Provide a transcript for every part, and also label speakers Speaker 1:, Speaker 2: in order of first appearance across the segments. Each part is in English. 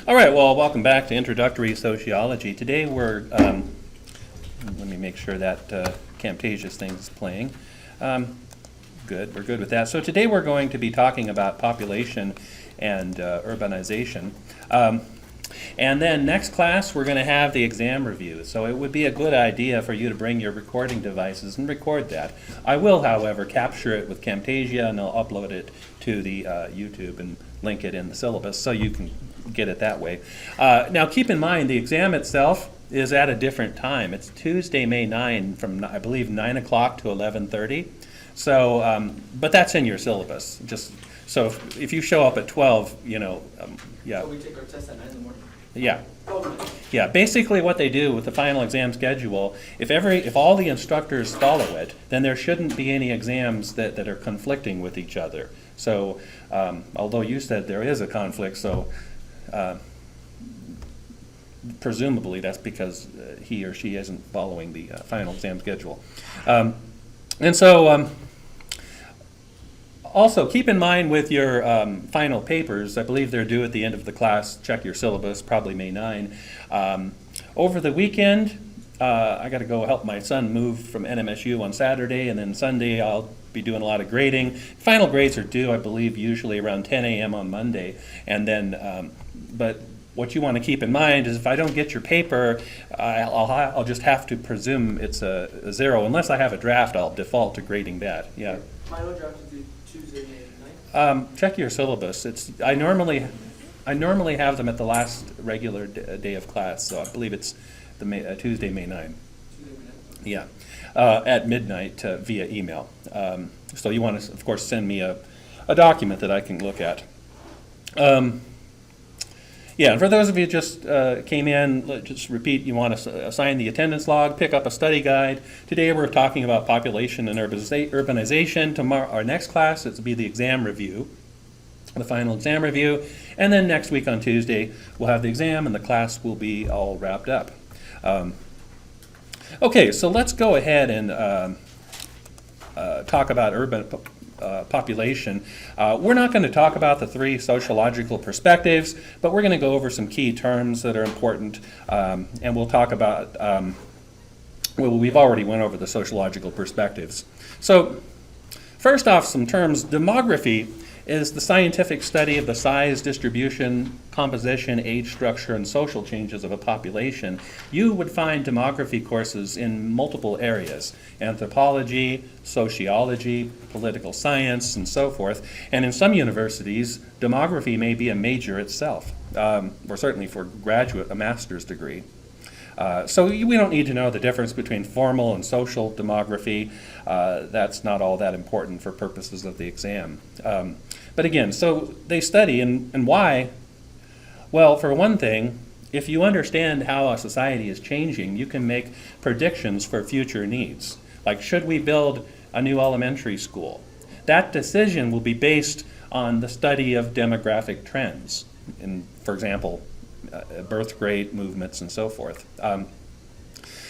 Speaker 1: All right, well, welcome back to Introductory Sociology. Today we're, let me make sure that Camtasia's thing is playing. Good, we're good with that. So today we're going to be talking about population and urbanization. And then next class we're going to have the exam review. So it would be a good idea for you to bring your recording devices and record that. I will, however, capture it with Camtasia and I'll upload it to the YouTube and link it in the syllabus so you can get it that way. Now keep in mind the exam itself is at a different time. It's Tuesday, May 9 from I believe 9 o'clock to 11:30. So, but that's in your syllabus. Just so if you show up at 12, you know, yeah.
Speaker 2: So we take our test at 9 in the morning.
Speaker 1: Yeah. Yeah, basically what they do with the final exam schedule, if all the instructors follow it, then there shouldn't be any exams that are conflicting with each other. So, although you said there is a conflict, so presumably that's because he or she isn't following the final exam schedule. And so, also, keep in mind with your final papers, I believe they're due at the end of the class, check your syllabus, probably May 9. Over the weekend, I got to go help my son move from NMSU on Saturday, and then Sunday I'll be doing a lot of grading. Final grades are due, I believe, usually around 10 a.m. on Monday. And then, but what you want to keep in mind is if I don't get your paper, I'll just have to presume it's a 0. Unless I have a draft, I'll default to grading that. Yeah.
Speaker 2: Final draft is due Tuesday, May 9th?
Speaker 1: Check your syllabus. I normally have them at the last regular day of class, so I believe it's the Tuesday, May 9.
Speaker 2: Tuesday, May 9th?
Speaker 1: Yeah, at midnight via email. So you want to, of course, send me a document that I can look at. Yeah, and for those of you who just came in, just repeat, you want to assign the attendance log, pick up a study guide. Today we're talking about population and urbanization. Tomorrow, our next class, it will be the exam review, the final exam review. And then next week on Tuesday, we'll have the exam and the class will be all wrapped up. Okay, so let's go ahead and talk about urban population. We're not going to talk about the 3 sociological perspectives, but we're going to go over some key terms that are important, and we'll talk about, well, we've already went over the sociological perspectives. So first off, some terms. Demography is the scientific study of the size, distribution, composition, age structure, and social changes of a population. You would find demography courses in multiple areas: anthropology, sociology, political science, and so forth. And in some universities, demography may be a major itself, or certainly for graduate, a master's degree. So we don't need to know the difference between formal and social demography. That's not all that important for purposes of the exam. But again, so they study, and why? Well, for one thing, if you understand how a society is changing, you can make predictions for future needs. Like, should we build a new elementary school? That decision will be based on the study of demographic trends, in, for example, birth rate, movements, and so forth.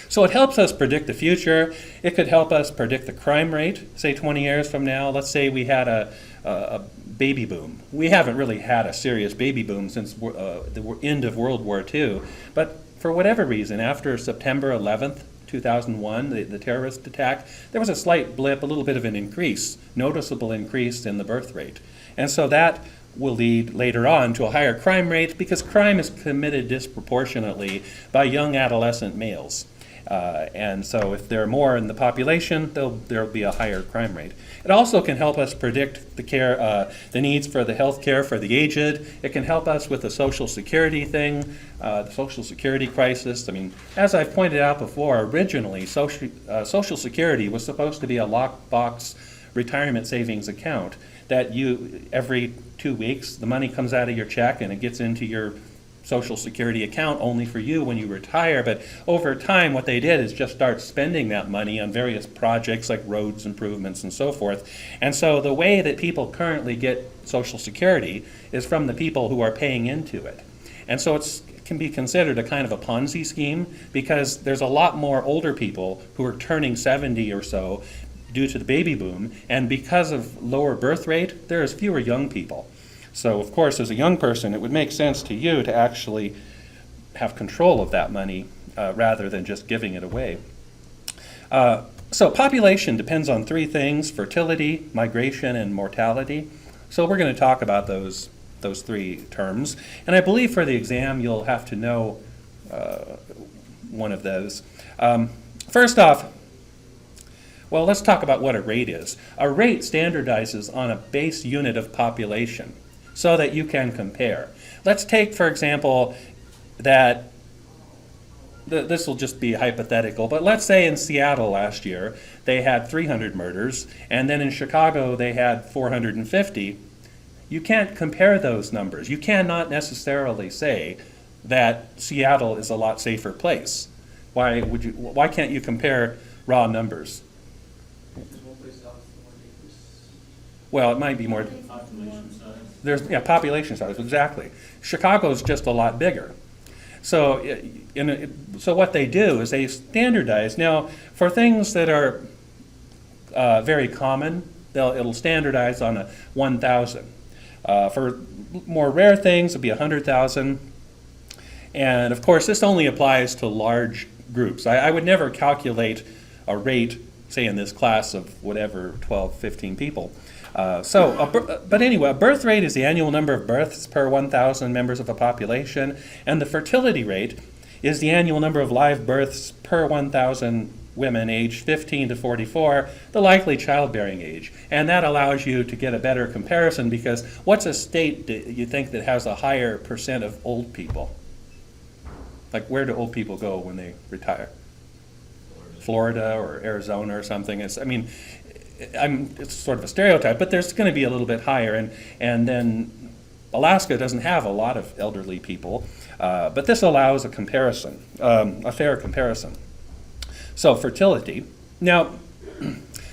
Speaker 1: So it helps us predict the future. It could help us predict the crime rate, say 20 years from now. Let's say we had a baby boom. We haven't really had a serious baby boom since the end of World War II. But for whatever reason, after September 11th, 2001, the terrorist attack, there was a slight blip, a little bit of an increase, noticeable increase in the birth rate. And so that will lead later on to a higher crime rate because crime is committed disproportionately by young adolescent males. And so if there are more in the population, there'll be a higher crime rate. It also can help us predict the needs for the health care for the aged. It can help us with the Social Security thing, the Social Security crisis. I mean, as I've pointed out before, originally Social Security was supposed to be a lockbox retirement savings account that you, every 2 weeks, the money comes out of your check and it gets into your Social Security account only for you when you retire. But over time, what they did is just start spending that money on various projects like roads improvements and so forth. And so the way that people currently get Social Security is from the people who are paying into it. And so it can be considered a kind of a Ponzi scheme because there's a lot more older people who are turning 70 or so due to the baby boom, and because of lower birth rate, there is fewer young people. So of course, as a young person, it would make sense to you to actually have control of that money rather than just giving it away. So population depends on three things: fertility, migration, and mortality. So we're going to talk about those three terms. And I believe for the exam you'll have to know one of those. First off, well, let's talk about what a rate is. A rate standardizes on a base unit of population so that you can compare. Let's take, for example, that this will just be hypothetical, but let's say in Seattle last year they had 300 murders, and then in Chicago they had 450. You can't compare those numbers. You cannot necessarily say that Seattle is a lot safer place. Why can't you compare raw numbers?
Speaker 2: There's one place out, more dangerous.
Speaker 1: Well, it might be more.
Speaker 3: Population size.
Speaker 1: There's population size, exactly. Chicago's just a lot bigger. So, so what they do is they standardize. Now, for things that are very common, it'll standardize on a 1,000. For more rare things, it'll be 100,000. And of course, this only applies to large groups. I would never calculate a rate, say in this class of whatever, 12, 15 people. But anyway, a birth rate is the annual number of births per 1,000 members of a population, and the fertility rate is the annual number of live births per 1,000 women aged 15 to 44, the likely childbearing age. And that allows you to get a better comparison, because what's a state do you think that has a higher percent of old people? Like, where do old people go when they retire? Florida or Arizona or something. It's sort of a stereotype, but there's going to be a little bit higher. And then Alaska doesn't have a lot of elderly people, but this allows a comparison, a fair comparison. So fertility. Now,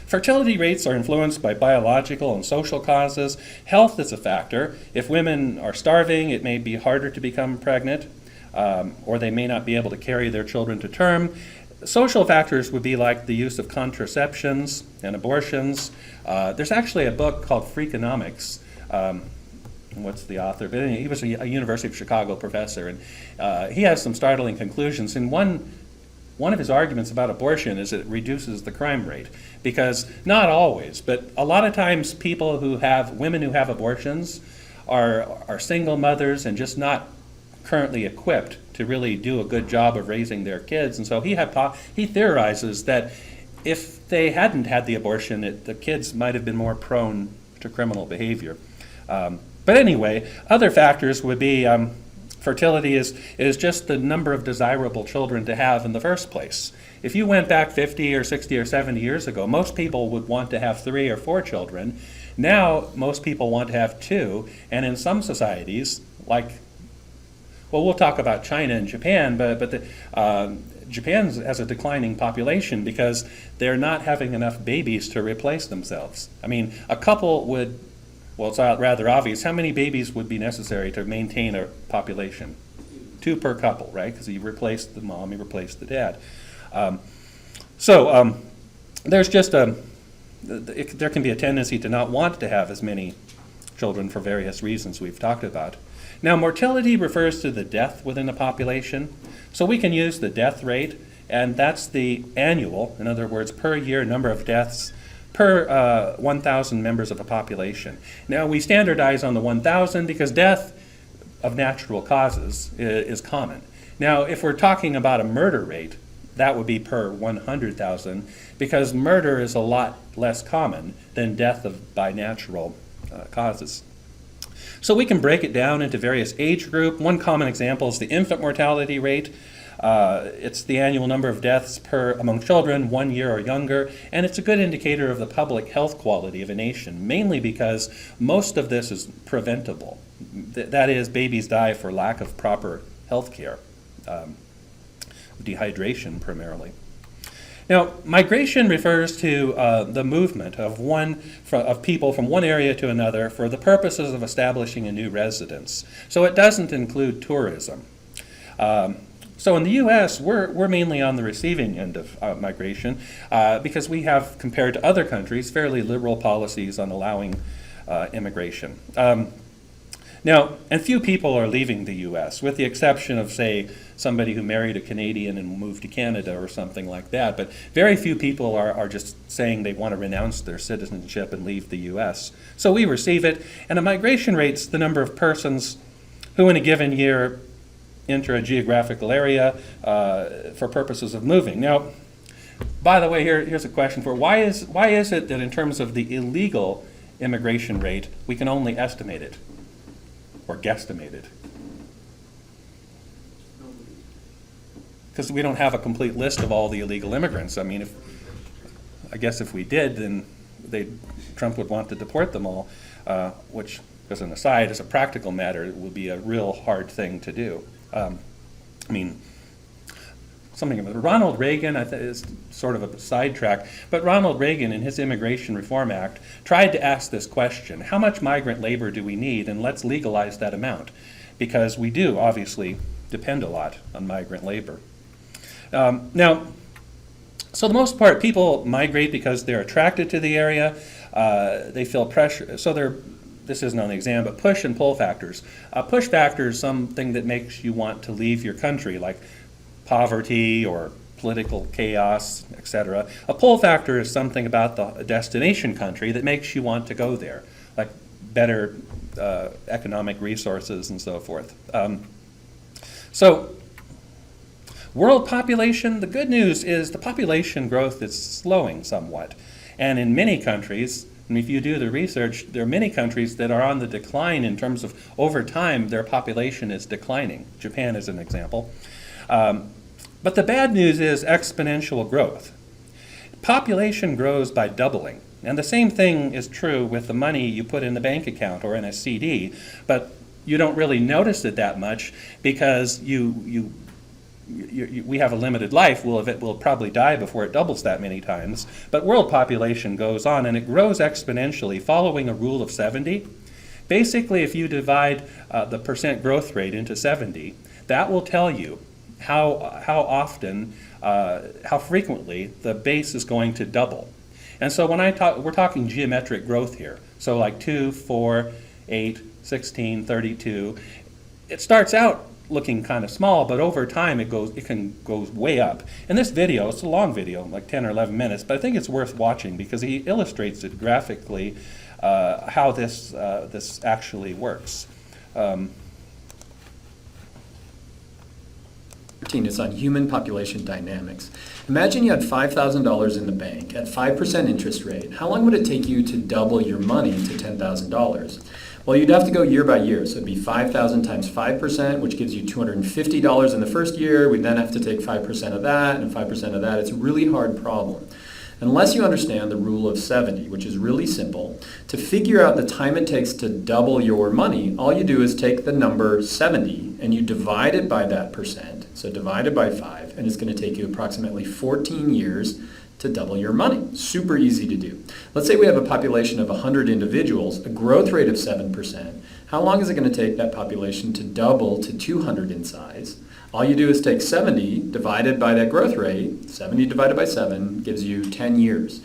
Speaker 1: fertility rates are influenced by biological and social causes. Health is a factor. If women are starving, it may be harder to become pregnant, or they may not be able to carry their children to term. Social factors would be like the use of contraceptions and abortions. There's actually a book called Freakonomics. What's the author? But anyway, he was a University of Chicago professor, and he has some startling conclusions. And one of his arguments about abortion is it reduces the crime rate, because not always, but a lot of times women who have abortions are single mothers and just not currently equipped to really do a good job of raising their kids. And so he theorizes that if they hadn't had the abortion, the kids might have been more prone to criminal behavior. But anyway, other factors would be fertility is just the number of desirable children to have in the first place. If you went back 50 or 60 or 70 years ago, most people would want to have 3 or 4 children. Now, most people want to have 2, and in some societies, we'll talk about China and Japan, but Japan has a declining population because they're not having enough babies to replace themselves. I mean, a couple would, well, it's rather obvious. How many babies would be necessary to maintain a population? 2 per couple, right? Because you replace the mom, you replace the dad. There's just there can be a tendency to not want to have as many children for various reasons we've talked about. Now, mortality refers to the death within a population. So we can use the death rate, and that's the annual, in other words, per year number of deaths per 1,000 members of a population. Now, we standardize on the 1,000 because death of natural causes is common. Now, if we're talking about a murder rate, that would be per 100,000, because murder is a lot less common than death by natural causes. So we can break it down into various age groups. One common example is the infant mortality rate. It's the annual number of deaths among children 1 year or younger, and it's a good indicator of the public health quality of a nation, mainly because most of this is preventable. That is, babies die for lack of proper health care, dehydration primarily. Now, migration refers to the movement of people from one area to another for the purposes of establishing a new residence. So it doesn't include tourism. So in the U.S., we're mainly on the receiving end of migration because we have, compared to other countries, fairly liberal policies on allowing immigration. Now, and few people are leaving the U.S., with the exception of, say, somebody who married a Canadian and moved to Canada or something like that. But very few people are just saying they want to renounce their citizenship and leave the U.S. So we receive it, and a migration rate's the number of persons who in a given year enter a geographical area for purposes of moving. Now, by the way, here's a question for why is it that in terms of the illegal immigration rate, we can only estimate it or guesstimate it? Because we don't have a complete list of all the illegal immigrants. I mean, I guess if we did, then Trump would want to deport them all, which, as an aside, as a practical matter, it would be a real hard thing to do. I mean, something about Ronald Reagan, is sort of a sidetrack, but Ronald Reagan in his Immigration Reform Act tried to ask this question: how much migrant labor do we need, and let's legalize that amount, because we do obviously depend a lot on migrant labor. Now, so the most part, people migrate because they're attracted to the area, they feel pressure, so this isn't on the exam, but push and pull factors. Push factor is something that makes you want to leave your country, like poverty or political chaos, etc. A pull factor is something about the destination country that makes you want to go there, like better economic resources and so forth. So, world population, the good news is the population growth is slowing somewhat. And in many countries, and if you do the research, there are many countries that are on the decline in terms of over time their population is declining. Japan is an example. But the bad news is exponential growth. Population grows by doubling. And the same thing is true with the money you put in the bank account or in a CD, but you don't really notice it that much because we have a limited life. We'll probably die before it doubles that many times. But world population goes on, and it grows exponentially following a rule of 70. Basically, if you divide the percent growth rate into 70, that will tell you how often, how frequently the base is going to double. And so when we're talking geometric growth here. So like 2, 4, 8, 16, 32. It starts out looking kind of small, but over time it goes way up. In this video, it's a long video, like 10 or 11 minutes, but I think it's worth watching because he illustrates it graphically how this actually works.
Speaker 3: Is on human population dynamics. Imagine you had $5,000 in the bank at 5% interest rate. How long would it take you to double your money to $10,000? Well, you'd have to go year by year. So it'd be 5,000 times 5%, which gives you $250 in the first year. We'd then have to take 5% of that and 5% of that. It's a really hard problem. Unless you understand the rule of 70, which is really simple, to figure out the time it takes to double your money, all you do is take the number 70 and you divide it by that percent. So divide it by 5, and it's going to take you approximately 14 years to double your money. Super easy to do. Let's say we have a population of 100 individuals, a growth rate of 7%. How long is it going to take that population to double to 200 in size? All you do is take 70 divided by that growth rate. 70 divided by 7 gives you 10 years.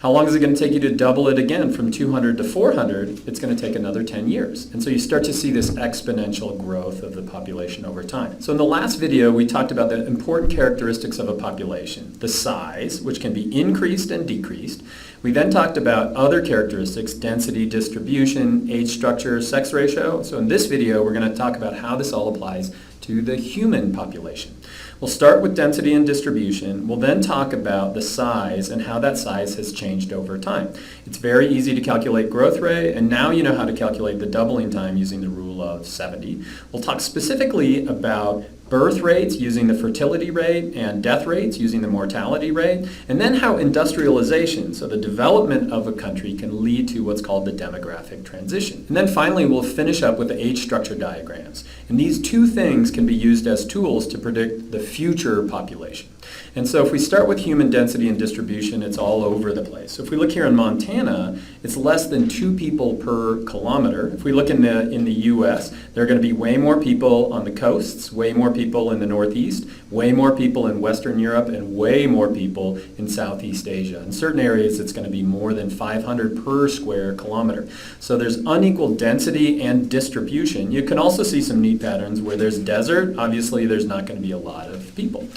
Speaker 3: How long is it going to take you to double it again from 200 to 400? It's going to take another 10 years. And so you start to see this exponential growth of the population over time. So in the last video, we talked about the important characteristics of a population. The size, which can be increased and decreased. We then talked about other characteristics: density, distribution, age structure, sex ratio. So in this video, we're going to talk about how this all applies to the human population. We'll start with density and distribution. We'll then talk about the size and how that size has changed over time. It's very easy to calculate growth rate, and now you know how to calculate the doubling time using the rule of 70. We'll talk specifically about birth rates using the fertility rate and death rates using the mortality rate, and then how industrialization, so the development of a country, can lead to what's called the demographic transition. And then finally, we'll finish up with the age structure diagrams. And these two things can be used as tools to predict the future population. And so if we start with human density and distribution, it's all over the place. So if we look here in Montana, it's less than 2 people per kilometer. If we look in the US, there are going to be way more people on the coasts, way more people in the Northeast, way more people in Western Europe, and way more people in Southeast Asia. In certain areas, it's going to be more than 500 per square kilometer. So there's unequal density and distribution. You can also see some neat patterns where there's desert. Obviously, there's not going to be a lot of people.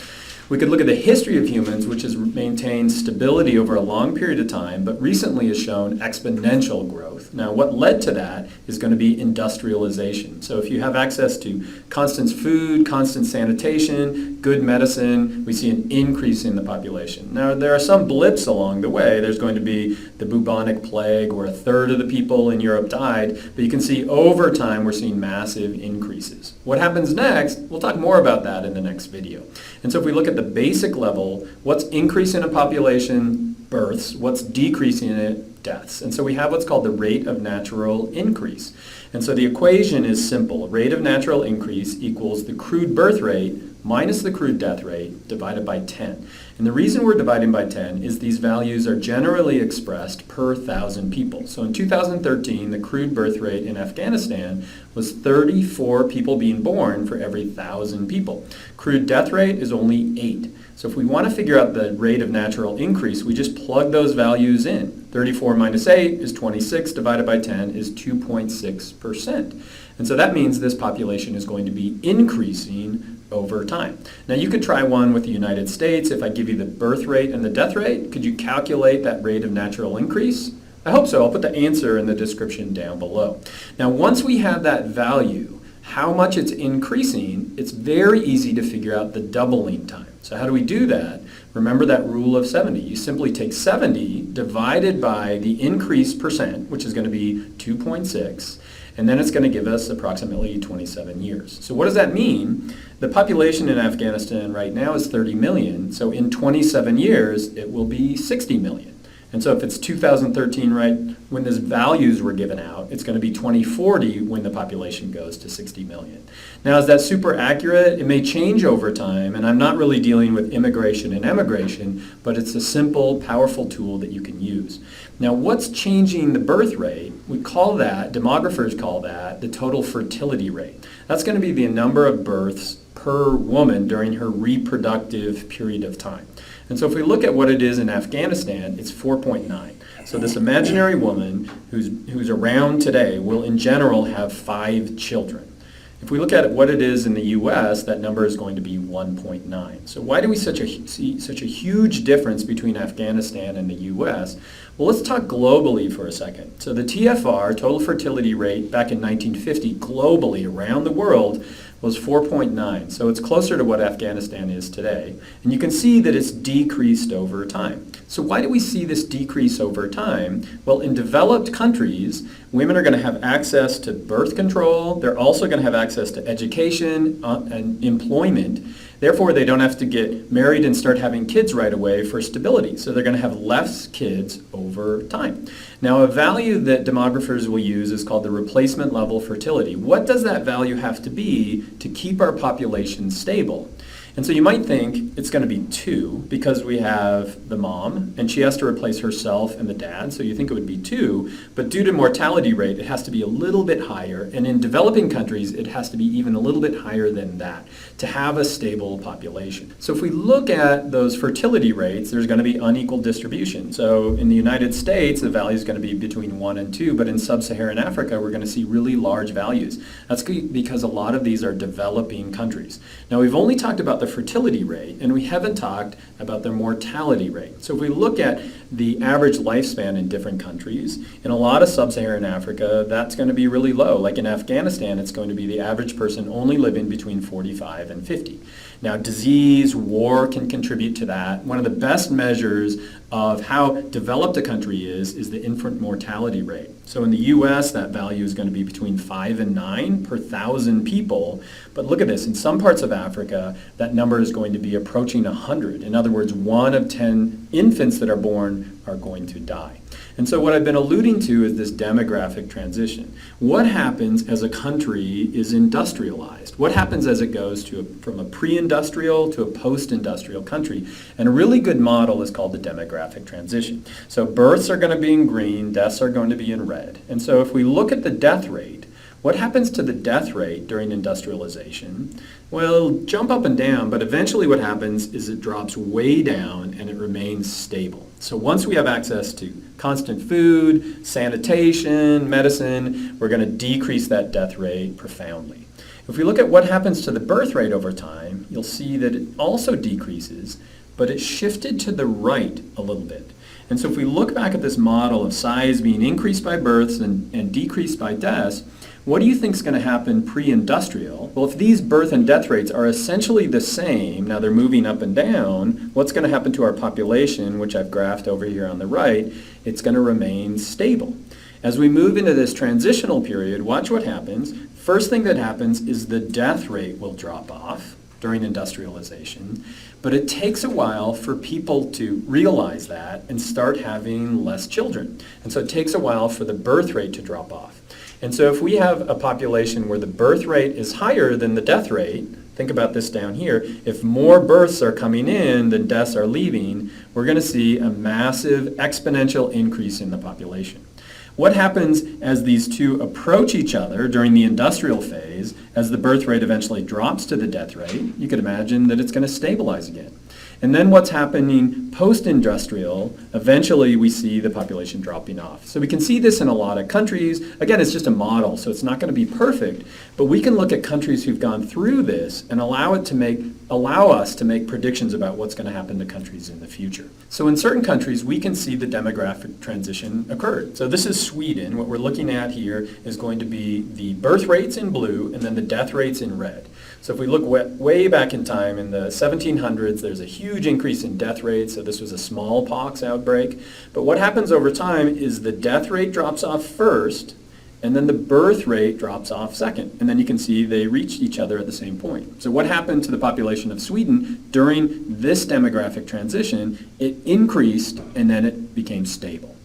Speaker 3: We could look at the history of humans, which has maintained stability over a long period of time, but recently has shown exponential growth. Now, what led to that is going to be industrialization. So if you have access to constant food, constant sanitation, good medicine, we see an increase in the population. Now, there are some blips along the way. There's going to be the bubonic plague, where a third of the people in Europe died, but you can see over time we're seeing massive increases. What happens next? We'll talk more about that in the next video. And so if we look at the basic level, what's increasing in a population? Births. What's decreasing in it? Deaths. And so we have what's called the rate of natural increase. And so the equation is simple. Rate of natural increase equals the crude birth rate minus the crude death rate divided by 10. And the reason we're dividing by 10 is these values are generally expressed per 1,000 people. So in 2013, the crude birth rate in Afghanistan was 34 people being born for every 1,000 people. Crude death rate is only 8. So if we want to figure out the rate of natural increase, we just plug those values in. 34 minus 8 is 26, divided by 10 is 2.6%. And so that means this population is going to be increasing over time. Now you could try one with the United States. If I give you the birth rate and the death rate, could you calculate that rate of natural increase? I hope so. I'll put the answer in the description down below. Now once we have that value, how much it's increasing, it's very easy to figure out the doubling time. So how do we do that? Remember that rule of 70. You simply take 70 divided by the increased percent, which is going to be 2.6, and then it's going to give us approximately 27 years. So what does that mean? The population in Afghanistan right now is 30 million, so in 27 years it will be 60 million. And so if it's 2013, right, when these values were given out, it's going to be 2040 when the population goes to 60 million. Now, is that super accurate? It may change over time, and I'm not really dealing with immigration and emigration, but it's a simple, powerful tool that you can use. Now, what's changing the birth rate? We call that, demographers call that, the total fertility rate. That's going to be the number of births per woman during her reproductive period of time. And so if we look at what it is in Afghanistan, it's 4.9. So this imaginary woman who's around today will in general have 5 children. If we look at what it is in the U.S., that number is going to be 1.9. So why do we see such a huge difference between Afghanistan and the U.S.? Well, let's talk globally for a second. So the TFR, total fertility rate, back in 1950, globally around the world, was 4.9. So it's closer to what Afghanistan is today. And you can see that it's decreased over time. So why do we see this decrease over time? Well, in developed countries, women are going to have access to birth control. They're also going to have access to education and employment. Therefore, they don't have to get married and start having kids right away for stability. So they're going to have less kids over time. Now, a value that demographers will use is called the replacement level fertility. What does that value have to be to keep our population stable? And so you might think it's going to be 2 because we have the mom and she has to replace herself and the dad. So you think it would be 2, but due to mortality rate, it has to be a little bit higher. And in developing countries, it has to be even a little bit higher than that to have a stable population. So if we look at those fertility rates, there's going to be unequal distribution. So in the United States, the value is going to be between 1 and 2, but in sub-Saharan Africa, we're going to see really large values. That's because a lot of these are developing countries. Now, we've only talked about the fertility rate, and we haven't talked about their mortality rate. So if we look at the average lifespan in different countries, in a lot of sub-Saharan Africa, that's going to be really low. Like in Afghanistan, it's going to be the average person only living between 45 and 50. Now, disease, war can contribute to that. One of the best measures of how developed a country is the infant mortality rate. So in the U.S., that value is going to be between 5 and 9 per 1,000 people. But look at this. In some parts of Africa, that number is going to be approaching 100. In other words, 1 of 10 infants that are born are going to die. And so what I've been alluding to is this demographic transition. What happens as a country is industrialized? What happens as it goes from a pre-industrial to a post-industrial country? And a really good model is called the demographic transition. So births are going to be in green, deaths are going to be in red. And so if we look at the death rate, What happens to the death rate during industrialization? Well, it'll jump up and down, but eventually what happens is it drops way down and it remains stable. So once we have access to constant food, sanitation, medicine, we're going to decrease that death rate profoundly. If we look at what happens to the birth rate over time, you'll see that it also decreases, but it shifted to the right a little bit. And so if we look back at this model of size being increased by births and decreased by deaths, what do you think is going to happen pre-industrial? Well, if these birth and death rates are essentially the same, now they're moving up and down, what's going to happen to our population, which I've graphed over here on the right? It's going to remain stable. As we move into this transitional period, watch what happens. First thing that happens is the death rate will drop off during industrialization, but it takes a while for people to realize that and start having less children. And so it takes a while for the birth rate to drop off. And so if we have a population where the birth rate is higher than the death rate, think about this down here, if more births are coming in than deaths are leaving, we're going to see a massive exponential increase in the population. What happens as these two approach each other during the industrial phase, as the birth rate eventually drops to the death rate? You could imagine that it's going to stabilize again. And then what's happening post-industrial, eventually we see the population dropping off. So we can see this in a lot of countries. Again, it's just a model, so it's not going to be perfect, but we can look at countries who've gone through this and allow us to make predictions about what's going to happen to countries in the future. So in certain countries, we can see the demographic transition occurred. So this is Sweden. What we're looking at here is going to be the birth rates in blue and then the death rates in red. So if we look way back in time, in the 1700s, there's a huge increase in death rates. So this was a smallpox outbreak. But what happens over time is the death rate drops off first, and then the birth rate drops off second. And then you can see they reached each other at the same point. So what happened to the population of Sweden during this demographic transition? It increased, and then it became stable.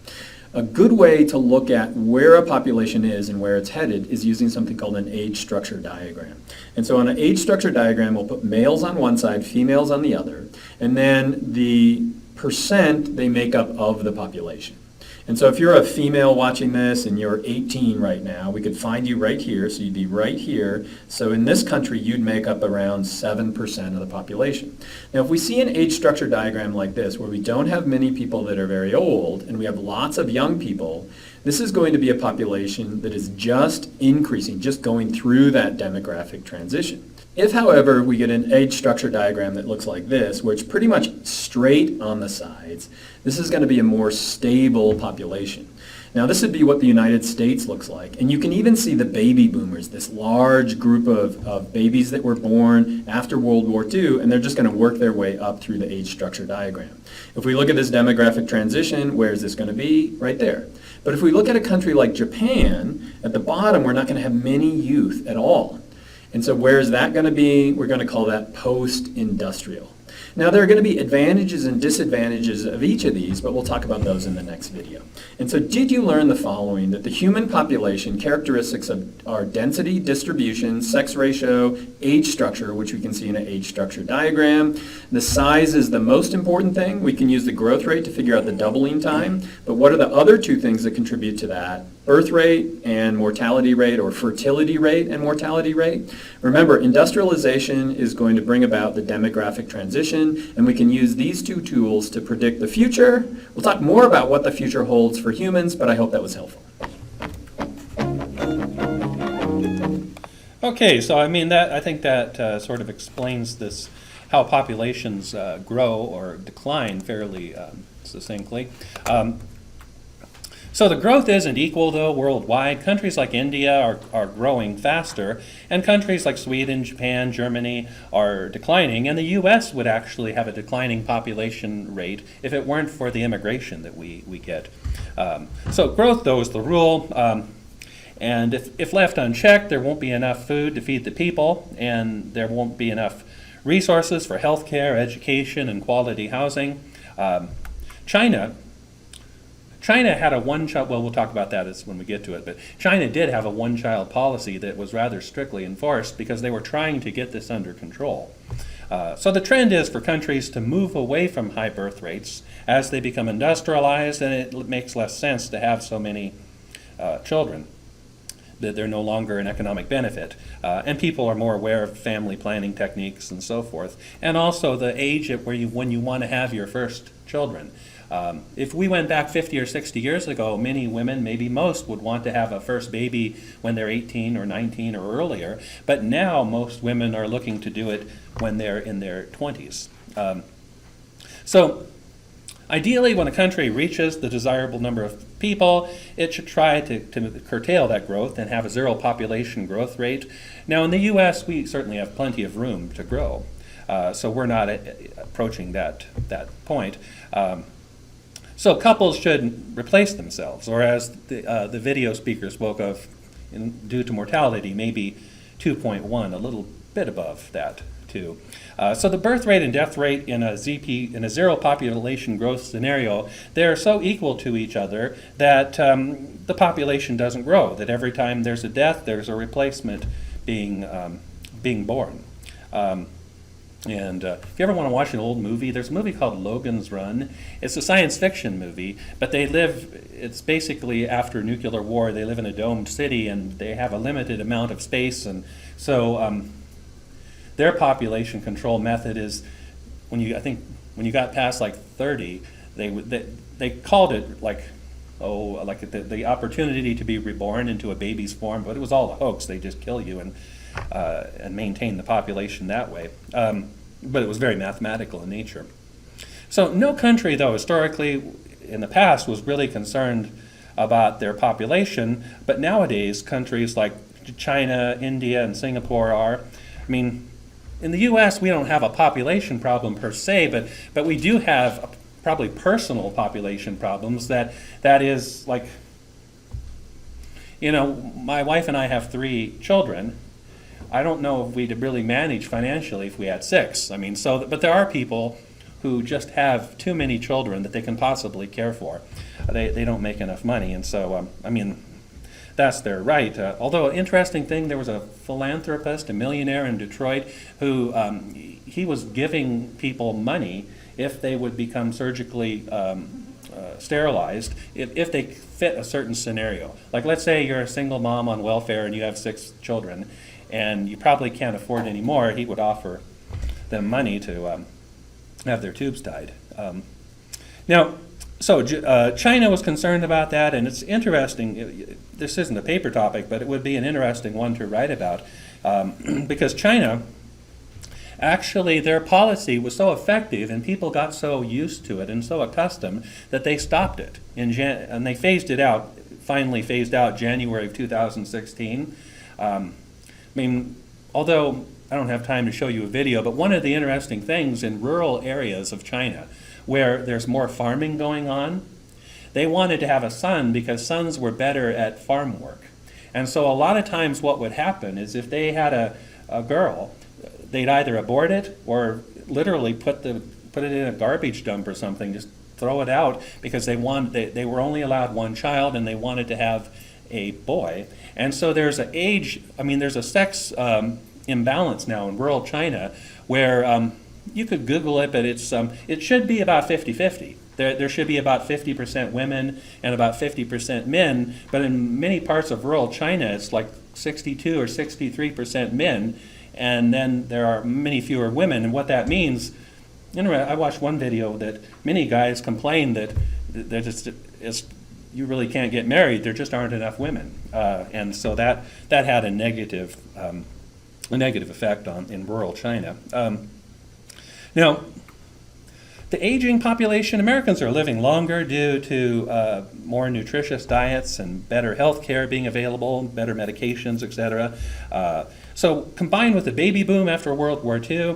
Speaker 3: A good way to look at where a population is and where it's headed is using something called an age structure diagram. And so on an age structure diagram, we'll put males on one side, females on the other, and then the percent they make up of the population. And so if you're a female watching this and you're 18 right now, we could find you right here, so you'd be right here. So in this country, you'd make up around 7% of the population. Now, if we see an age structure diagram like this, where we don't have many people that are very old, and we have lots of young people, this is going to be a population that is just increasing, just going through that demographic transition. If, however, we get an age structure diagram that looks like this, where it's pretty much straight on the sides, this is going to be a more stable population. Now, this would be what the United States looks like. And you can even see the baby boomers, this large group of babies that were born after World War II, and they're just going to work their way up through the age structure diagram. If we look at this demographic transition, where is this going to be? Right there. But if we look at a country like Japan, at the bottom, we're not going to have many youth at all. And so where is that going to be? We're going to call that post-industrial. Now, there are going to be advantages and disadvantages of each of these, but we'll talk about those in the next video. And so did you learn the following? That the human population characteristics are density, distribution, sex ratio, age structure, which we can see in an age structure diagram. The size is the most important thing. We can use the growth rate to figure out the doubling time. But what are the other two things that contribute to that? Birth rate and mortality rate, or fertility rate and mortality rate. Remember, industrialization is going to bring about the demographic transition, and we can use these two tools to predict the future. We'll talk more about what the future holds for humans, but I hope that was helpful.
Speaker 1: Okay, so I think that sort of explains this, how populations grow or decline fairly succinctly. So the growth isn't equal, though, worldwide. Countries like India are growing faster, and countries like Sweden, Japan, Germany are declining, and the U.S. would actually have a declining population rate if it weren't for the immigration that we get. So growth, though, is the rule, and if left unchecked, there won't be enough food to feed the people, and there won't be enough resources for healthcare, education, and quality housing. China had a one-child, well, we'll talk about that when we get to it, but China did have a one-child policy that was rather strictly enforced because they were trying to get this under control. So the trend is for countries to move away from high birth rates as they become industrialized, and it makes less sense to have so many children. that they're no longer an economic benefit. And people are more aware of family planning techniques and so forth. And also the age at when you want to have your first children. If we went back 50 or 60 years ago, many women, maybe most, would want to have a first baby when they're 18 or 19 or earlier. But now most women are looking to do it when they're in their 20s. So ideally, when a country reaches the desirable number of people, it should try to curtail that growth and have a zero population growth rate. Now, in the U.S., we certainly have plenty of room to grow. So we're not approaching that point. So couples should replace themselves, or as the video speaker spoke of, due to mortality, maybe 2.1, a little bit above that too. So the birth rate and death rate in a zero population growth scenario, they're so equal to each other that the population doesn't grow. That every time there's a death, there's a replacement being born. And if you ever want to watch an old movie, there's a movie called Logan's Run. It's a science fiction movie, but it's basically after nuclear war, they live in a domed city and they have a limited amount of space. And so their population control method is when you got past like 30, they called it like the opportunity to be reborn into a baby's form, but it was all a hoax. They just kill you and maintain the population that way. But it was very mathematical in nature. So no country, though, historically in the past was really concerned about their population, but nowadays countries like China, India, and Singapore are. I mean, in the U.S. we don't have a population problem per se, but we do have probably personal population problems that is like, my wife and I have 3 children. I don't know if we'd really manage financially if we had 6. I mean, but there are people who just have too many children that they can possibly care for. They don't make enough money, and so, that's their right. Although, an interesting thing, there was a philanthropist, a millionaire in Detroit, who he was giving people money if they would become surgically sterilized, if they fit a certain scenario. Like, let's say you're a single mom on welfare and you have 6 children, and you probably can't afford any more. He would offer them money to have their tubes tied. China was concerned about that, and it's interesting. This isn't a paper topic, but it would be an interesting one to write about, because China, actually, their policy was so effective and people got so used to it and so accustomed that they stopped it. And they finally phased out January of 2016. Although I don't have time to show you a video, but one of the interesting things in rural areas of China where there's more farming going on, they wanted to have a son because sons were better at farm work. And so a lot of times what would happen is if they had a girl, they'd either abort it or literally put it in a garbage dump or something, just throw it out, because they were only allowed 1 child and they wanted to have a boy. And so there's a sex imbalance now in rural China where you could Google it, but it should be about 50-50. There should be about 50% women and about 50% men, but in many parts of rural China it's like 62 or 63% men, and then there are many fewer women. And what that means, I watched one video that many guys complain that you really can't get married, there just aren't enough women. And so that had a negative effect in rural China. Now, the aging population, Americans are living longer due to more nutritious diets and better health care being available, better medications, etc. So combined with the baby boom after World War II,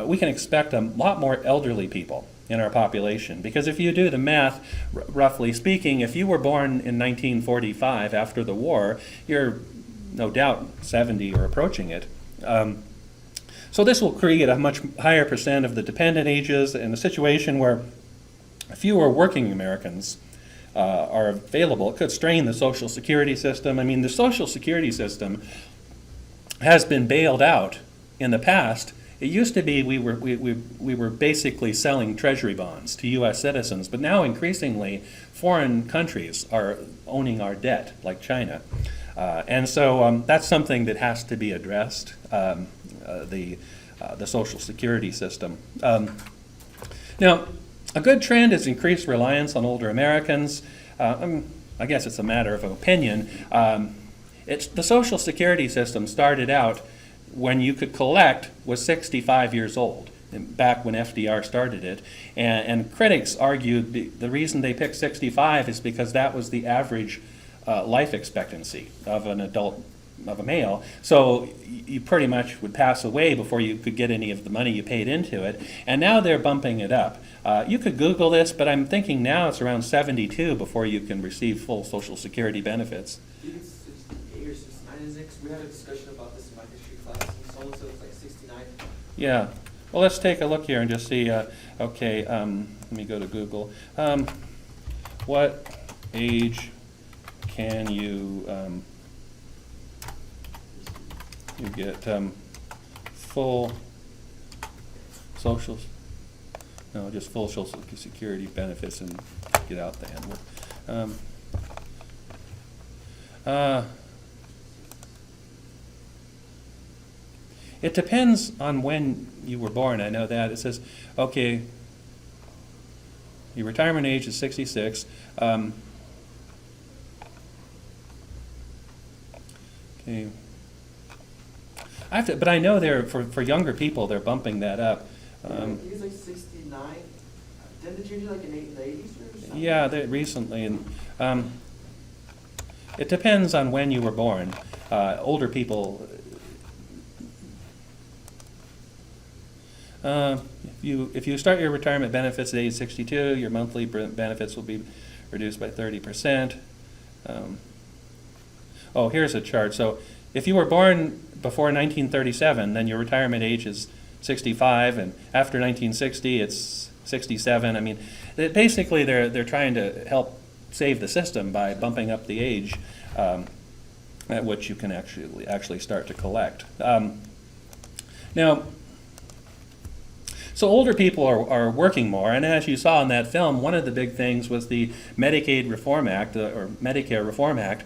Speaker 1: we can expect a lot more elderly people in our population. Because if you do the math, roughly speaking, if you were born in 1945 after the war, you're no doubt 70 or approaching it. So this will create a much higher percent of the dependent ages in a situation where fewer working Americans are available. It could strain the Social Security system. I mean, the Social Security system has been bailed out in the past. It used to be we were basically selling treasury bonds to U.S. citizens, but now increasingly foreign countries are owning our debt, like China. And so that's something that has to be addressed, the Social Security system. Now, a good trend is increased reliance on older Americans. I guess it's a matter of opinion. The Social Security system started out when you could collect was 65 years old, back when FDR started it. And critics argued the reason they picked 65 is because that was the average life expectancy of an adult, of a male. So you pretty much would pass away before you could get any of the money you paid into it. And now they're bumping it up. You could Google this, but I'm thinking now it's around 72 before you can receive full Social Security benefits.
Speaker 2: I think it's 68 or 69, isn't it? 'Cause we had a discussion about this in my history class, and someone said it's like 69.
Speaker 1: Yeah. Well, let's take a look here and just see, okay, let me go to Google. What age can you get full social, no, just full Social Security benefits and get out the handbook. It depends on when you were born. I know that. It says, okay, your retirement age is 66. Okay. But I know for younger people, they're bumping that up.
Speaker 2: I think it's like 69. Didn't they change it like in the 80s or something?
Speaker 1: Yeah, recently. And it depends on when you were born. Older people, if you start your retirement benefits at age 62, your monthly benefits will be reduced by 30%. Oh, here's a chart. So if you were born before 1937, then your retirement age is 65, and after 1960, it's 67. I mean, basically they're trying to help save the system by bumping up the age at which you can actually start to collect. Now, so older people are working more, and as you saw in that film, one of the big things was the Medicaid Reform Act, or Medicare Reform Act.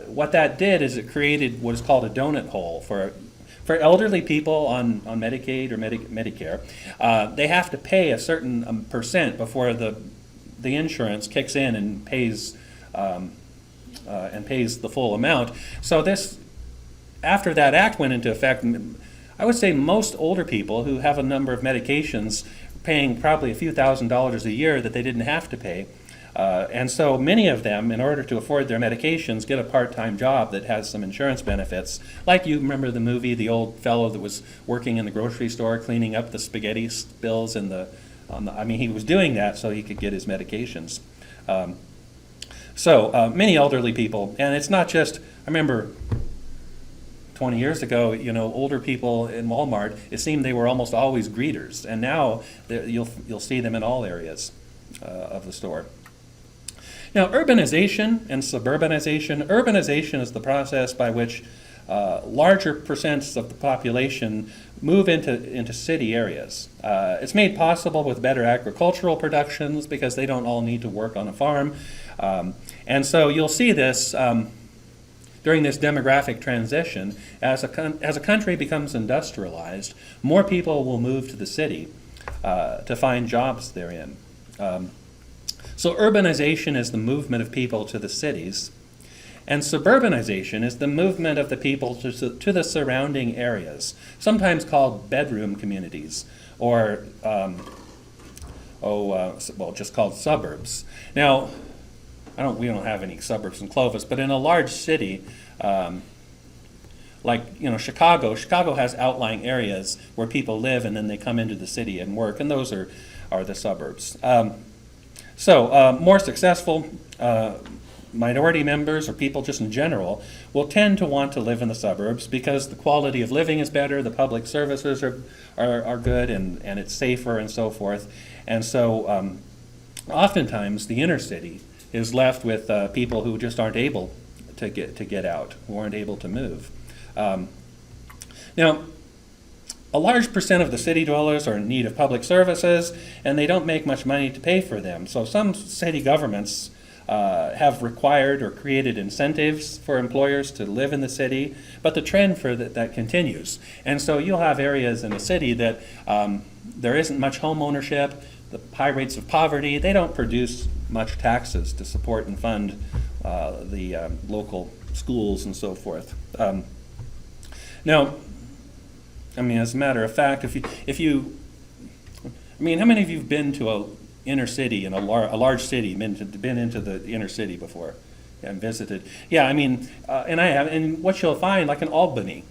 Speaker 1: What that did is it created what is called a donut hole for elderly people on Medicaid or Medicare. They have to pay a certain percent before the insurance kicks in and pays the full amount. So after that act went into effect, I would say most older people who have a number of medications paying probably a few $1,000s a year that they didn't have to pay. And so many of them, in order to afford their medications, get a part-time job that has some insurance benefits. Like you remember the movie, the old fellow that was working in the grocery store cleaning up the spaghetti spills I mean, he was doing that so he could get his medications. So many elderly people, and it's not just, I remember 20 years ago, older people in Walmart, it seemed they were almost always greeters, and now you'll see them in all areas of the store. Now, urbanization and suburbanization. Urbanization is the process by which larger percents of the population move into city areas. It's made possible with better agricultural productions because they don't all need to work on a farm. And so you'll see this during this demographic transition. As a country becomes industrialized, more people will move to the city to find jobs therein. So urbanization is the movement of people to the cities, and suburbanization is the movement of the people to the surrounding areas, sometimes called bedroom communities, or just called suburbs. Now, we don't have any suburbs in Clovis, but in a large city, like Chicago has outlying areas where people live, and then they come into the city and work, and those are the suburbs. So more successful minority members or people just in general will tend to want to live in the suburbs because the quality of living is better, the public services are good, and it's safer and so forth. And so oftentimes the inner city is left with people who just aren't able to get out, who aren't able to move. Now, a large percent of the city dwellers are in need of public services, and they don't make much money to pay for them. So some city governments have required or created incentives for employers to live in the city, but the trend for that continues. And so you'll have areas in the city that there isn't much home ownership, the high rates of poverty, they don't produce much taxes to support and fund the local schools and so forth. Now, I mean, as a matter of fact, if you I mean, how many of you have been to a inner city in a large city, been into the inner city before and visited? Yeah, I mean, and I have. And what you'll find, like in Albany,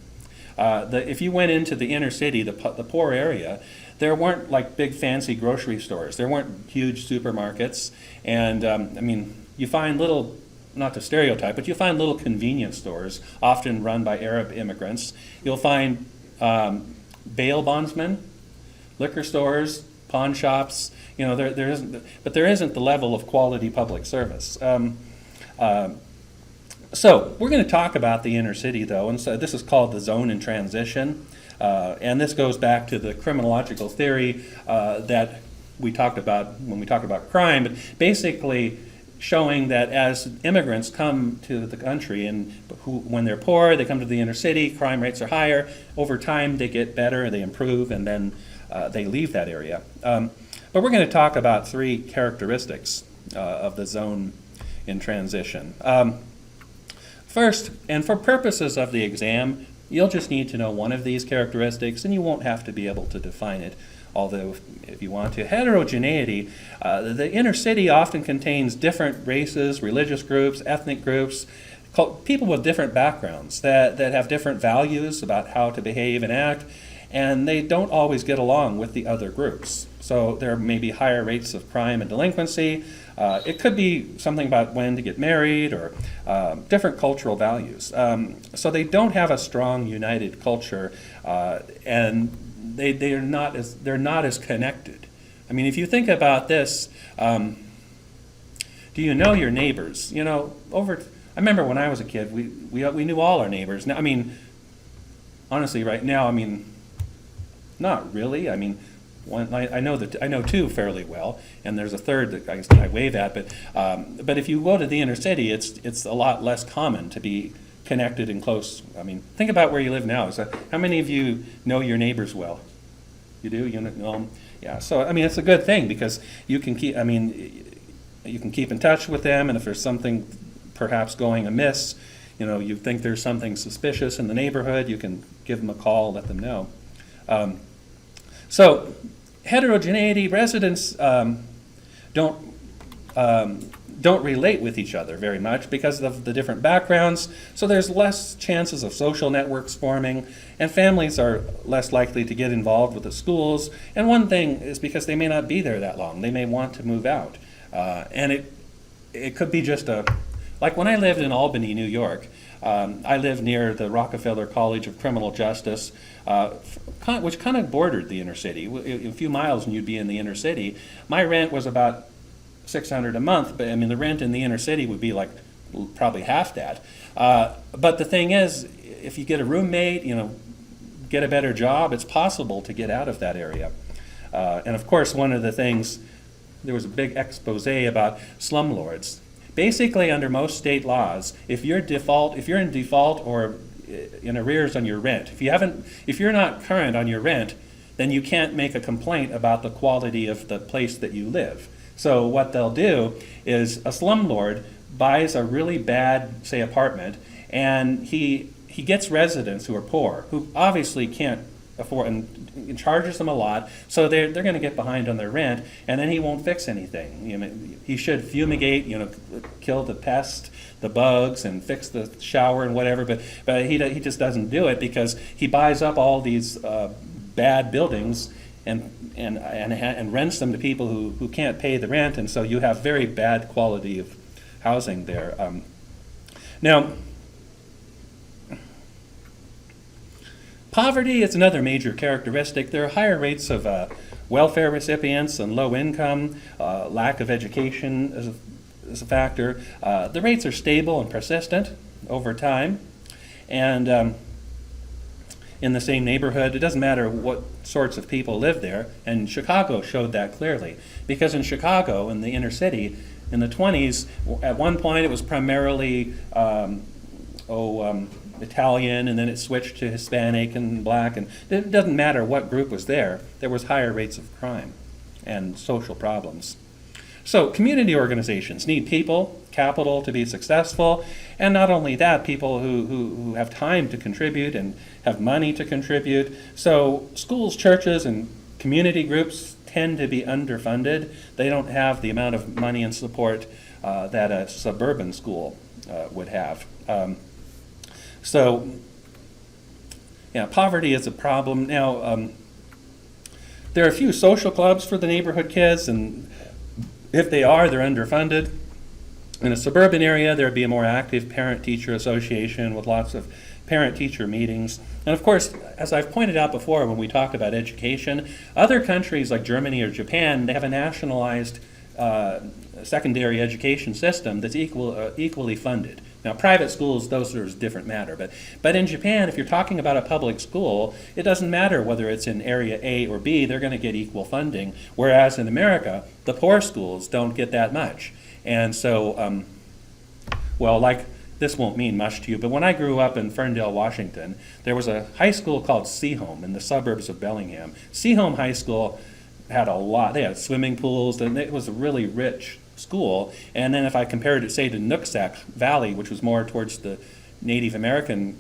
Speaker 1: if you went into the inner city, the poor area, there weren't like big fancy grocery stores. There weren't huge supermarkets, and I mean, you find little. Not to stereotype, but you find little convenience stores, often run by Arab immigrants. You'll find bail bondsmen, liquor stores, pawn shops. You know, there isn't, but there isn't the level of quality public service. So we're going to talk about the inner city, though, and so this is called the zone in transition, and this goes back to the criminological theory that we talked about when we talk about crime, but basically showing that as immigrants come to the country and when they're poor, they come to the inner city, crime rates are higher. Over time, they get better, they improve, and then they leave that area. But we're going to talk about three characteristics of the zone in transition. First, and for purposes of the exam, you'll just need to know one of these characteristics, and you won't have to be able to define it. Although, if you want to, heterogeneity, the inner city often contains different races, religious groups, ethnic groups, people with different backgrounds that have different values about how to behave and act, and they don't always get along with the other groups. So there may be higher rates of crime and delinquency. It could be something about when to get married or different cultural values. So they don't have a strong, united culture, and they're not as connected. I mean, if you think about this, do you know your neighbors? You know, I remember when I was a kid, we knew all our neighbors. Now, I mean, honestly, right now, I mean, not really. I mean, I know two fairly well, and there's a third that I wave at. But if you go to the inner city, it's a lot less common to be connected and close. I mean, think about where you live now. So how many of you know your neighbors well? You do? You know? Yeah. So I mean, it's a good thing because you can keep. I mean, you can keep in touch with them, and if there's something perhaps going amiss, you know, you think there's something suspicious in the neighborhood, you can give them a call, let them know. So heterogeneity, residents don't relate with each other very much because of the different backgrounds, so there's less chances of social networks forming, and families are less likely to get involved with the schools. And one thing is because they may not be there that long. They may want to move out. And it could be just like when I lived in Albany, New York, I lived near the Rockefeller College of Criminal Justice, which kind of bordered the inner city. A few miles and you'd be in the inner city. My rent was about $600 a month, but I mean the rent in the inner city would be like probably half that. But the thing is, if you get a roommate, you know, get a better job, it's possible to get out of that area. And of course, one of the things, there was a big expose about slumlords. Basically, under most state laws, if you're in default or in arrears on your rent, if you're not current on your rent, then you can't make a complaint about the quality of the place that you live. So what they'll do is a slumlord buys a really bad, say, apartment, and he gets residents who are poor, who obviously can't afford, and charges them a lot, so they're going to get behind on their rent, and then he won't fix anything. You know, he should fumigate, you know, kill the pest, the bugs, and fix the shower and whatever, but he just doesn't do it because he buys up all these bad buildings and rents them to people who can't pay the rent, and so you have very bad quality of housing there. Now, poverty is another major characteristic. There are higher rates of welfare recipients and low income, lack of education is a factor. The rates are stable and persistent over time, and in the same neighborhood. It doesn't matter what sorts of people live there, and Chicago showed that clearly. Because in Chicago, in the inner city, in the 20s, at one point it was primarily Italian, and then it switched to Hispanic and black, and it doesn't matter what group was there was higher rates of crime and social problems. So community organizations need people, capital to be successful, and not only that, people who have time to contribute and have money to contribute. So schools, churches, and community groups tend to be underfunded. They don't have the amount of money and support that a suburban school would have. So, yeah, poverty is a problem. Now, there are a few social clubs for the neighborhood kids, and if they are, they're underfunded. In a suburban area, there'd be a more active parent-teacher association with lots of parent-teacher meetings. And of course, as I've pointed out before when we talk about education, other countries like Germany or Japan, they have a nationalized secondary education system that's equally funded. Now, private schools, those are a different matter. But in Japan, if you're talking about a public school, it doesn't matter whether it's in area A or B, they're going to get equal funding. Whereas in America, the poor schools don't get that much. And so, like, this won't mean much to you, but when I grew up in Ferndale, Washington, there was a high school called Seaholm in the suburbs of Bellingham. Seaholm High School had a lot. They had swimming pools, and it was a really rich school. And then if I compared it, say, to Nooksack Valley, which was more towards the Native American,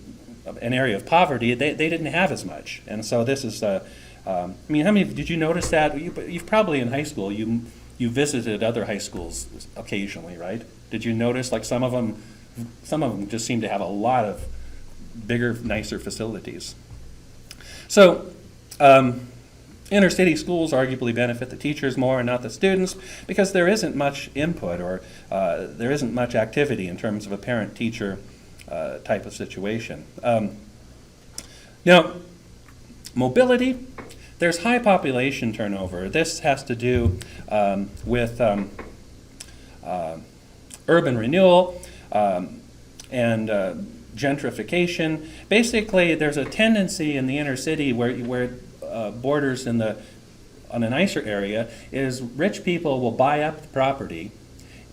Speaker 1: an area of poverty, they didn't have as much. And so this is, how many, did you notice that? You've probably in high school, you visited other high schools occasionally, right? Did you notice, like, some of them just seem to have a lot of bigger, nicer facilities. So, inner city schools arguably benefit the teachers more and not the students because there isn't much input or there isn't much activity in terms of a parent-teacher type of situation. Now, mobility, there's high population turnover. This has to do with urban renewal and gentrification. Basically, there's a tendency in the inner city where borders on a nicer area is rich people will buy up the property,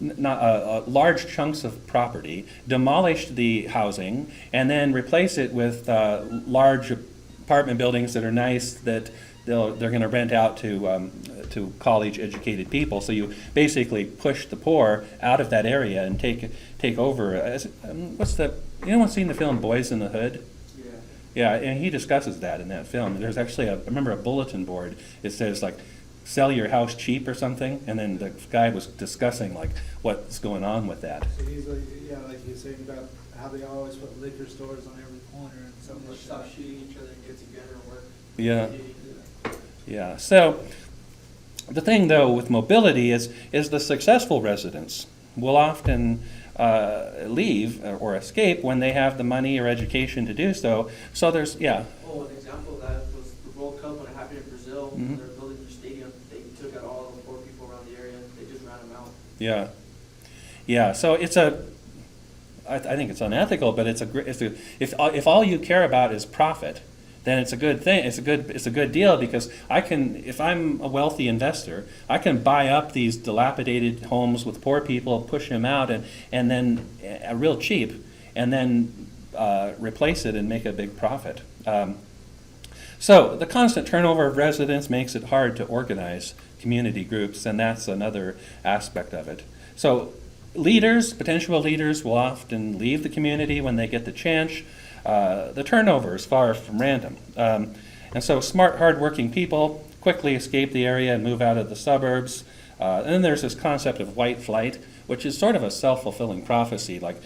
Speaker 1: large chunks of property, demolish the housing, and then replace it with large apartment buildings that are nice that they're going to rent out to college-educated people. So you basically push the poor out of that area and take over. Anyone seen the film Boys in the Hood? Yeah, and he discusses that in that film. There's actually I remember a bulletin board. It says, like, sell your house cheap or something, and then the guy was discussing, like, what's going on with that.
Speaker 4: So he's like, like he's saying about how they always put liquor stores on every corner and something
Speaker 2: Someone
Speaker 4: like
Speaker 2: stop
Speaker 4: that.
Speaker 2: shooting each other and get together and work.
Speaker 1: Yeah. So the thing, though, with mobility is the successful residents will often leave or escape when they have the money or education to do so. So there's,
Speaker 2: Oh, an example of that was the World Cup when it happened in Brazil.
Speaker 1: Mhm.
Speaker 2: When they were building their stadium, they took out all the poor people around the area. They just ran them out.
Speaker 1: Yeah. So I think it's unethical, but if all you care about is profit, then it's a good thing. It's a good deal because if I'm a wealthy investor, I can buy up these dilapidated homes with poor people, push them out, and then real cheap, and then replace it and make a big profit. So the constant turnover of residents makes it hard to organize community groups, and that's another aspect of it. So potential leaders will often leave the community when they get the chance. The turnover is far from random. And so smart, hardworking people quickly escape the area and move out of the suburbs. And then there's this concept of white flight, which is sort of a self-fulfilling prophecy. Like,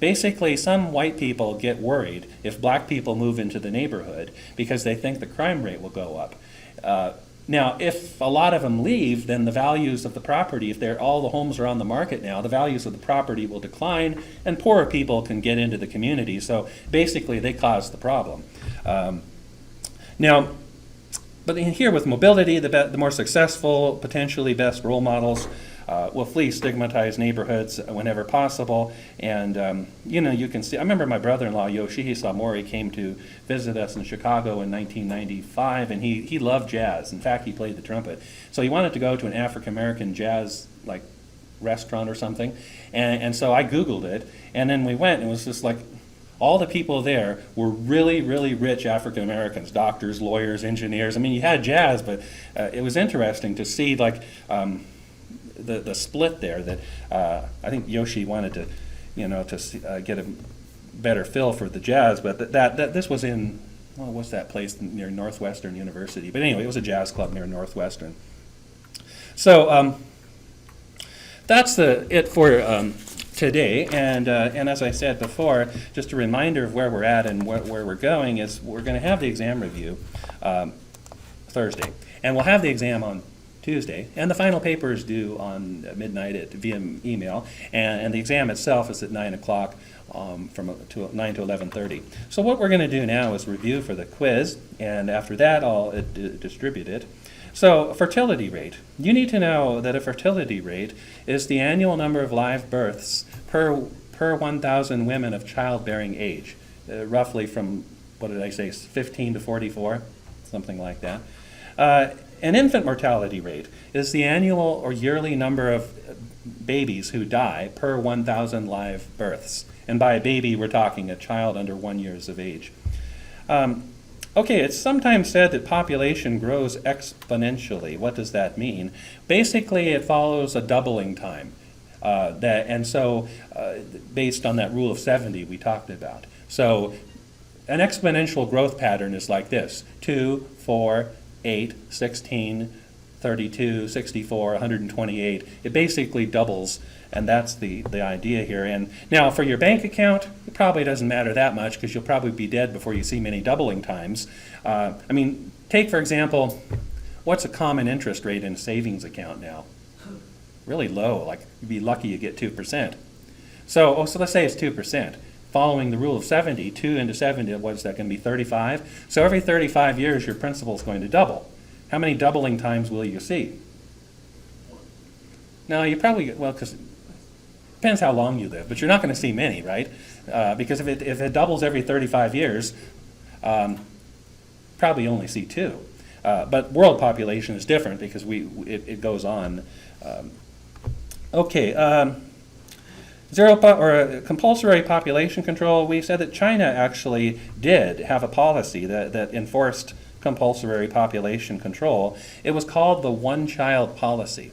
Speaker 1: basically, some white people get worried if black people move into the neighborhood because they think the crime rate will go up. Now, if a lot of them leave, then the values of the property, if all the homes are on the market now, the values of the property will decline, and poorer people can get into the community. So basically, they cause the problem. Now, but in here with mobility, the more successful, potentially best role models will flee stigmatized neighborhoods whenever possible. And, you can see, I remember my brother-in-law, Yoshihisa Mori, came to visit us in Chicago in 1995, and he loved jazz. In fact, he played the trumpet. So he wanted to go to an African-American jazz, restaurant or something. And so I Googled it, and then we went, and it was just like, all the people there were really, really rich African Americans, doctors, lawyers, engineers. I mean, you had jazz, but it was interesting to see like the split there. That I think Yoshi wanted to, get a better feel for the jazz, but that this was in, what's that place near Northwestern University? But anyway, it was a jazz club near Northwestern. So that's it for today, and as I said before, just a reminder of where we're at and where we're going is we're going to have the exam review Thursday, and we'll have the exam on Tuesday, and the final paper is due on midnight via email, and the exam itself is at 9 o'clock from 9 to 11:30. So what we're going to do now is review for the quiz, and after that I'll distribute it. So, fertility rate. You need to know that a fertility rate is the annual number of live births per 1,000 women of childbearing age, roughly from, 15 to 44, something like that. An infant mortality rate is the annual or yearly number of babies who die per 1,000 live births. And by a baby, we're talking a child under 1 year of age. Okay, it's sometimes said that population grows exponentially. What does that mean? Basically, it follows a doubling time. Based on that rule of 70 we talked about. So an exponential growth pattern is like this: 2, 4, 8, 16, 32, 64, 128. It basically doubles, and that's the idea here. And now for your bank account, it probably doesn't matter that much because you'll probably be dead before you see many doubling times. Take for example, what's a common interest rate in a savings account now? Really low, like you'd be lucky you get 2%. So let's say it's 2%. Following the rule of 70, 2 into 70, what is that going to be, 35? So every 35 years your principal is going to double. How many doubling times will you see? Now you probably, because it depends how long you live, but you're not going to see many, right? Because if it doubles every 35 years, probably only see 2. But world population is different because it goes on. Compulsory population control. We said that China actually did have a policy that enforced compulsory population control. It was called the one-child policy.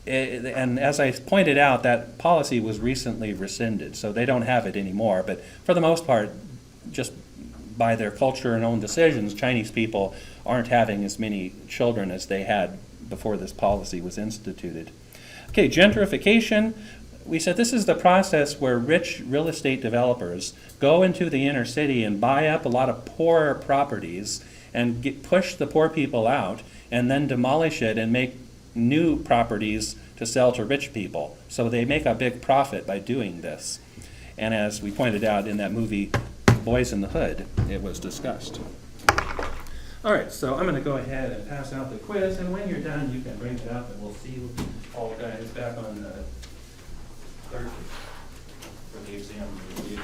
Speaker 1: And as I pointed out, that policy was recently rescinded, so they don't have it anymore. But for the most part, just by their culture and own decisions, Chinese people aren't having as many children as they had before this policy was instituted. Okay, gentrification. We said this is the process where rich real estate developers go into the inner city and buy up a lot of poor properties and push the poor people out and then demolish it and make new properties to sell to rich people. So they make a big profit by doing this. And as we pointed out in that movie, Boys in the Hood, it was discussed. All right, so I'm going to go ahead and pass out the quiz, and when you're done, you can bring it up, and we'll see you all guys back on Thursday for the exam review.